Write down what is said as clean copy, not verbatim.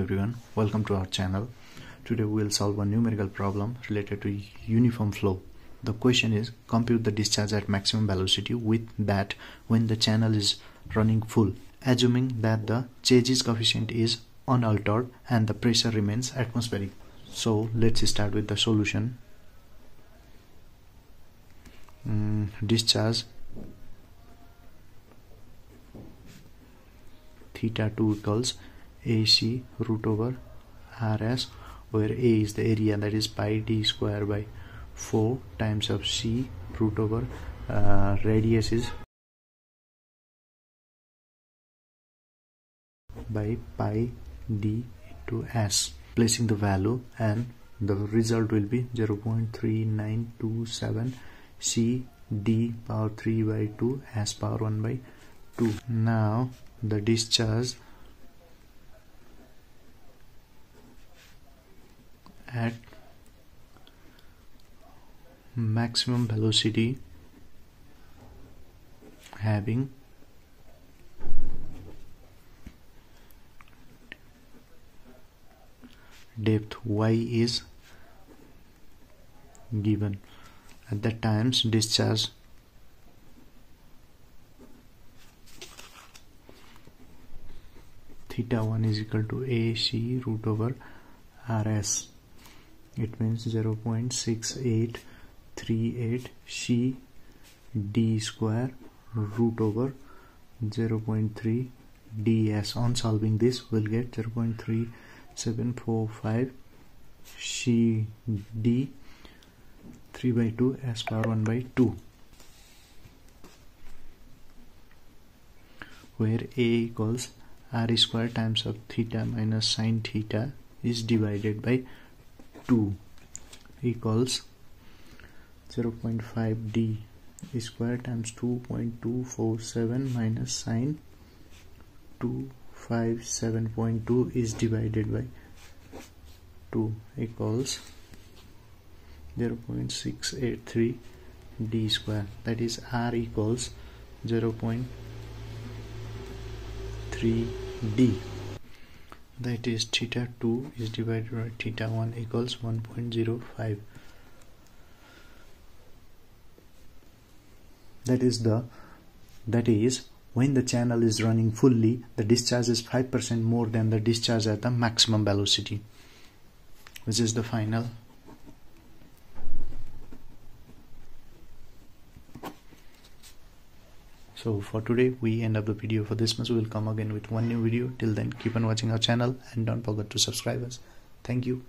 everyone, welcome to our channel. Today we will solve a numerical problem related to uniform flow. The question is, compute the discharge at maximum velocity with that when the channel is running full, assuming that the changes coefficient is unaltered and the pressure remains atmospheric. So let's start with the solution. Discharge theta 2 equals AC root over RS, where A is the area, that is pi d square by 4 times of C root over radius is by pi d into S. Placing the value, and the result will be 0.3927 C d power 3 by 2 S power 1 by 2. Now the discharge at maximum velocity having depth y is given. At that times discharge theta 1 is equal to AC root over RS. It means 0.6838 C d square root over 0.3 ds. On solving this, we'll get 0.3745 C d 3 by 2 S power 1 by 2, where A equals R square times of theta minus sine theta is divided by 2 equals 0.5 d square times 2.247 minus sine 257.2 is divided by 2 equals 0.683 d square, that is R equals 0.3 d. That is theta 2 is divided by theta 1 equals 1.05. That is when the channel is running fully, the discharge is 5% more than the discharge at the maximum velocity, which is the final. So for today we end up the video. For this much, we will come again with one new video. Till then, keep on watching our channel and don't forget to subscribe us. Thank you.